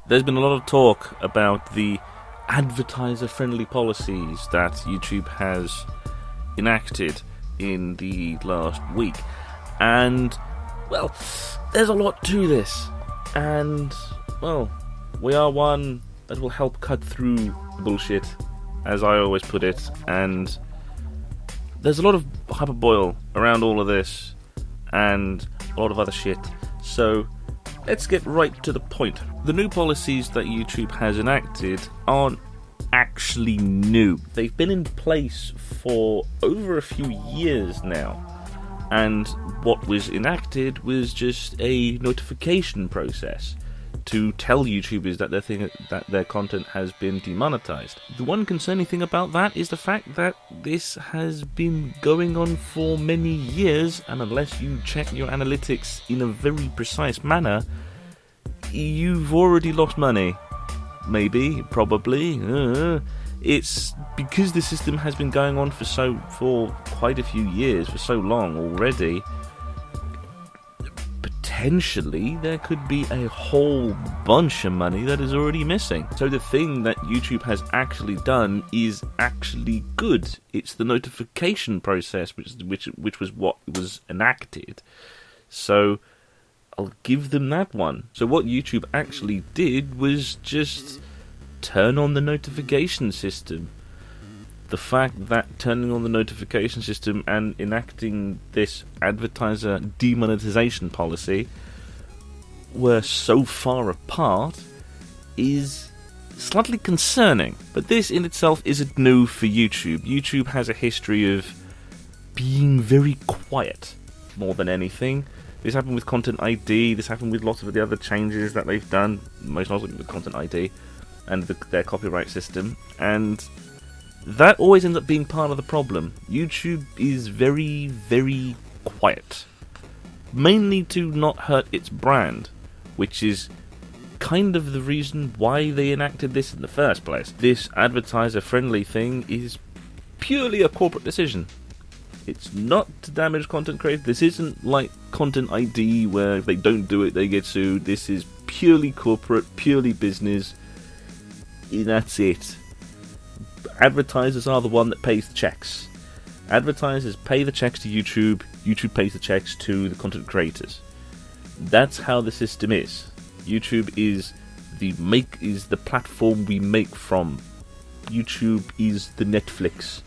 There's been a lot of talk about the advertiser-friendly policies that YouTube has enacted in the last week. And, well, there's a lot to this. And, well, we are one that will help cut through bullshit, as I always put it. And there's a lot of hyperboil around all of this, and a lot of other shit. So let's get right to the point. The new policies that YouTube has enacted aren't actually new. They've been in place for over a few years now. And what was enacted was just a notification process to tell YouTubers that their content has been demonetized. The one concerning thing about that is the fact that this has been going on for many years, and unless you check your analytics in a very precise manner, you've already lost money. Maybe, probably. It's because the system has been going on for quite a few years, for so long already. Potentially, there could be a whole bunch of money that is already missing. So the thing that YouTube has actually done is actually good. It's the notification process, which was what was enacted. So I'll give them that one. So what YouTube actually did was just turn on the notification system. The fact that turning on the notification system and enacting this advertiser demonetization policy were so far apart is slightly concerning. But this in itself isn't new for YouTube. YouTube has a history of being very quiet more than anything. This happened with Content ID, this happened with lots of the other changes that they've done, most notably with Content ID and their copyright system, and that always ends up being part of the problem. YouTube is very, very quiet. Mainly to not hurt its brand, which is kind of the reason why they enacted this in the first place. This advertiser-friendly thing is purely a corporate decision. It's not to damage content creators. This isn't like Content ID where if they don't do it, they get sued. This is purely corporate, purely business. And that's it. Advertisers are the one that pays the checks. Advertisers pay the checks to YouTube. YouTube pays the checks to the content creators. That's how the system is. YouTube is the platform we make from. YouTube is the Netflix.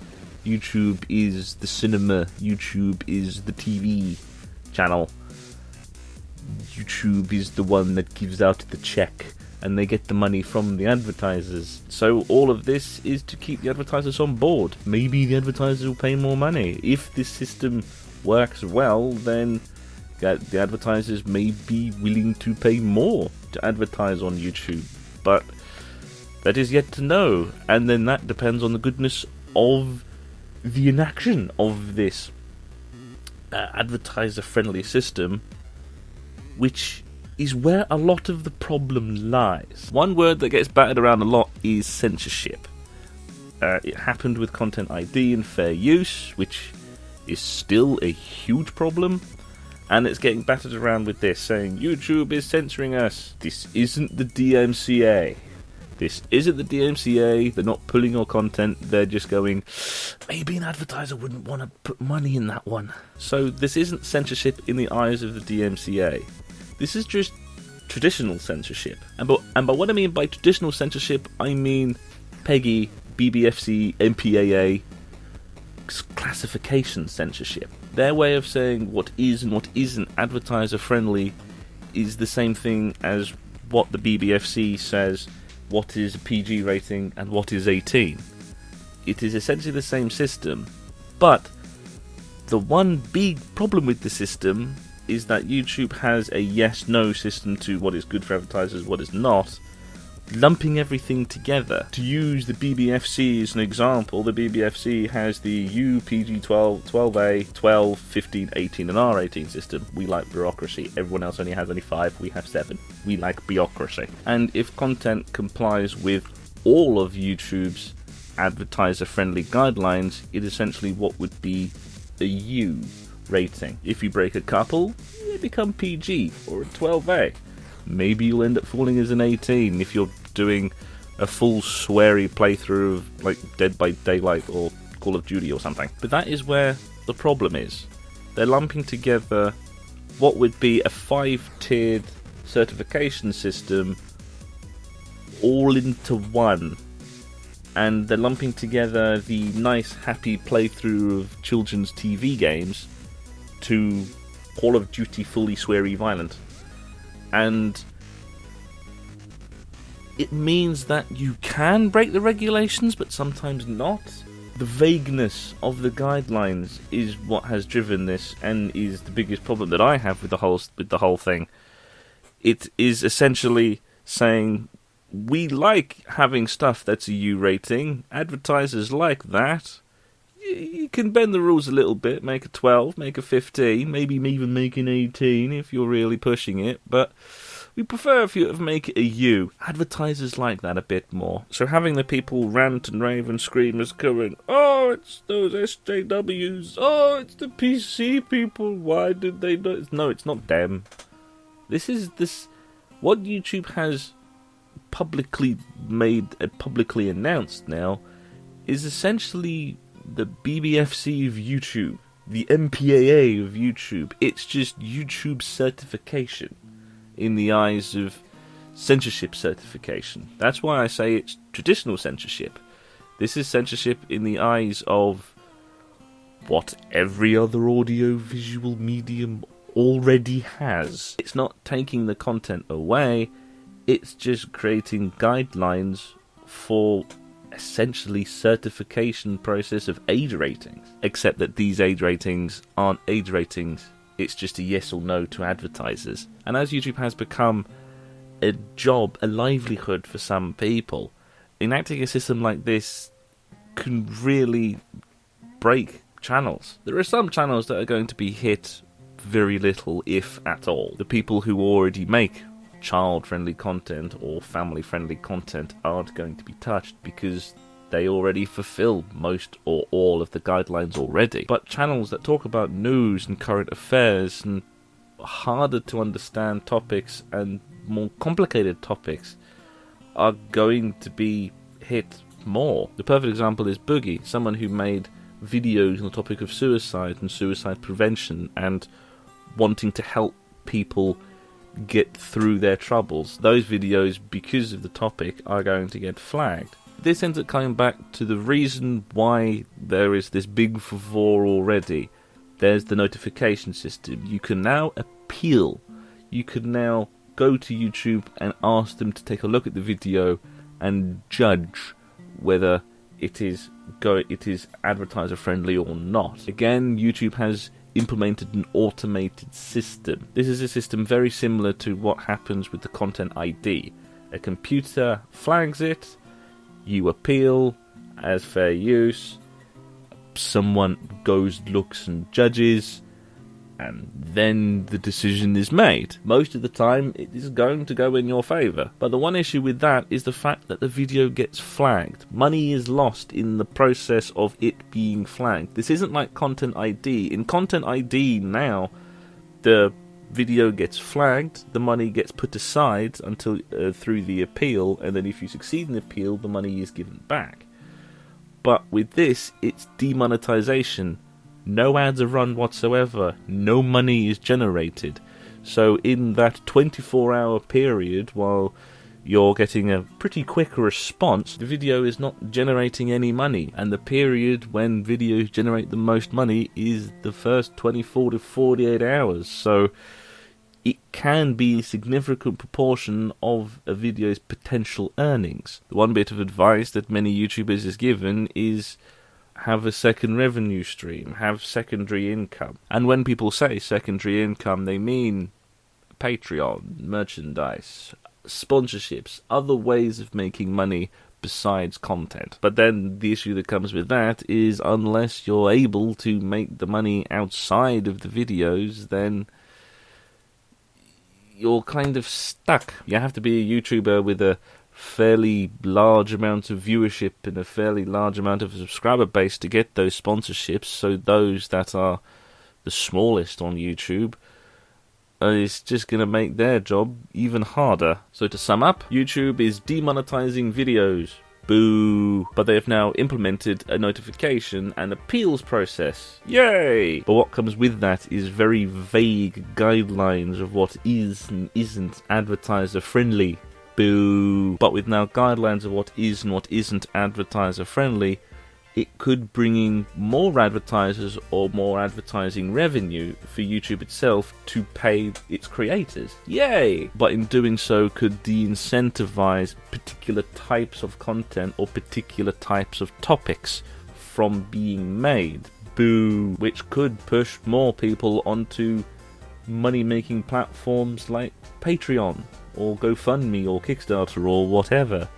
YouTube is the cinema. YouTube is the TV channel. YouTube is the one that gives out the check, and they get the money from the advertisers. So all of this is to keep the advertisers on board. Maybe the advertisers will pay more money. If this system works well, then the advertisers may be willing to pay more to advertise on YouTube. But that is yet to know. And then that depends on the goodness of the enaction of this advertiser-friendly system, which is where a lot of the problem lies. One word that gets battered around a lot is censorship. It happened with Content ID and fair use, which is still a huge problem, and it's getting battered around with this, saying YouTube is censoring us. This isn't the DMCA. This isn't the DMCA. They're not pulling your content. They're just going, maybe an advertiser wouldn't want to put money in that one. So this isn't censorship in the eyes of the DMCA. This is just traditional censorship. And by what I mean by traditional censorship, I mean PEGI, BBFC, MPAA classification censorship. Their way of saying what is and what isn't advertiser friendly is the same thing as what the BBFC says what is a PG rating and what is 18. It is essentially the same system, but the one big problem with the system is that YouTube has a yes-no system to what is good for advertisers, what is not, lumping everything together. To use the BBFC as an example, the BBFC has the UPG 12, 12A, 12, 15, 18 and R18 system. We like bureaucracy. Everyone else only has 5. We have 7. We like bureaucracy. And if content complies with all of YouTube's advertiser-friendly guidelines, it essentially what would be a U rating. If you break a couple, they become PG or a 12A. maybe you'll end up falling as an 18 if you're doing a full sweary playthrough of like Dead by Daylight or Call of Duty or something. But that is where the problem is. They're lumping together what would be a 5-tiered certification system all into one, and they're lumping together the nice happy playthrough of children's TV games to Call of Duty fully sweary violent. And it means that you can break the regulations, but sometimes not. The vagueness of the guidelines is what has driven this, and is the biggest problem that I have with the whole thing. It is essentially saying, we like having stuff that's a U rating. Advertisers like that. You can bend the rules a little bit, make a 12, make a 15, maybe even make an 18 if you're really pushing it, but we prefer if you make it a U. Advertisers like that a bit more. So having the people rant and rave and scream as going, oh, it's those SJWs, oh, it's the PC people, why did they do it? No, it's not them. What YouTube has publicly announced now is essentially the BBFC of YouTube, the MPAA of YouTube. It's just YouTube certification in the eyes of censorship certification. That's why I say it's traditional censorship. This is censorship in the eyes of what every other audio-visual medium already has. It's not taking the content away, it's just creating guidelines for essentially certification process of age ratings. Except that these age ratings aren't age ratings, it's just a yes or no to advertisers. And as YouTube has become a job, a livelihood for some people, enacting a system like this can really break channels. There are some channels that are going to be hit very little, if at all. The people who already make child-friendly content or family-friendly content aren't going to be touched because they already fulfill most or all of the guidelines already. But channels that talk about news and current affairs and harder to understand topics and more complicated topics are going to be hit more. The perfect example is Boogie, someone who made videos on the topic of suicide and suicide prevention and wanting to help people get through their troubles. Those videos, because of the topic, are going to get flagged. This ends up coming back to the reason why there is this big furore already. There's the notification system. You can now appeal. You can now go to YouTube and ask them to take a look at the video and judge whether it is advertiser friendly or not. Again, YouTube has implemented an automated system. This is a system very similar to what happens with the content ID. A computer flags it, you appeal as fair use, someone goes, looks and judges, and then the decision is made. Most of the time it is going to go in your favour. But the one issue with that is the fact that the video gets flagged. Money is lost in the process of it being flagged. This isn't like Content ID. In Content ID now, the video gets flagged, the money gets put aside until through the appeal, and then if you succeed in the appeal, the money is given back. But with this, it's demonetization. No ads are run whatsoever. No money is generated. So in that 24-hour period, while you're getting a pretty quick response, the video is not generating any money. And the period when videos generate the most money is the first 24 to 48 hours. So it can be a significant proportion of a video's potential earnings. The one bit of advice that many YouTubers is given is have a second revenue stream, have secondary income. And when people say secondary income, they mean Patreon, merchandise, sponsorships, other ways of making money besides content. But then the issue that comes with that is unless you're able to make the money outside of the videos, then you're kind of stuck. You have to be a YouTuber with a fairly large amount of viewership and a fairly large amount of subscriber base to get those sponsorships, so those that are the smallest on YouTube it's just going to make their job even harder. So to sum up, YouTube is demonetizing videos. Boo! But they have now implemented a notification and appeals process. Yay! But what comes with that is very vague guidelines of what is and isn't advertiser friendly. Boo! But with now guidelines of what is and what isn't advertiser friendly, it could bring in more advertisers or more advertising revenue for YouTube itself to pay its creators. Yay! But in doing so could de-incentivize particular types of content or particular types of topics from being made. Boo! Which could push more people onto money-making platforms like Patreon or GoFundMe or Kickstarter or whatever.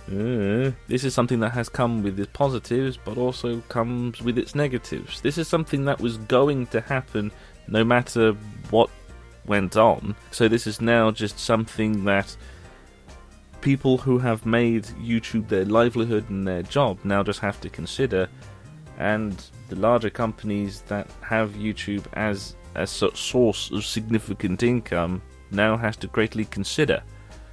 This is something that has come with its positives, but also comes with its negatives. This is something that was going to happen no matter what went on. So this is now just something that people who have made YouTube their livelihood and their job now just have to consider. And the larger companies that have YouTube as a source of significant income now has to greatly consider.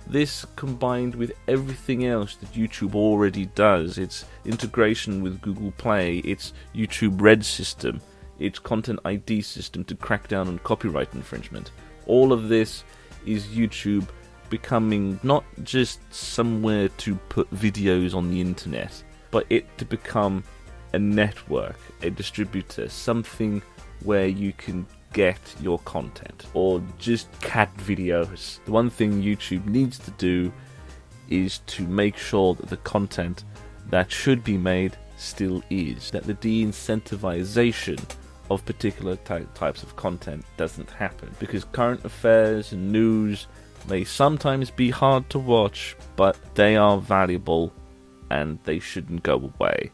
This combined with everything else that YouTube already does, its integration with Google Play, its YouTube Red system, its Content ID system to crack down on copyright infringement. All of this is YouTube becoming not just somewhere to put videos on the internet, but it to become a network, a distributor, something where you can get your content, or just cat videos. The one thing YouTube needs to do is to make sure that the content that should be made still is, that the de-incentivization of particular types of content doesn't happen, because current affairs and news may sometimes be hard to watch, but they are valuable and they shouldn't go away.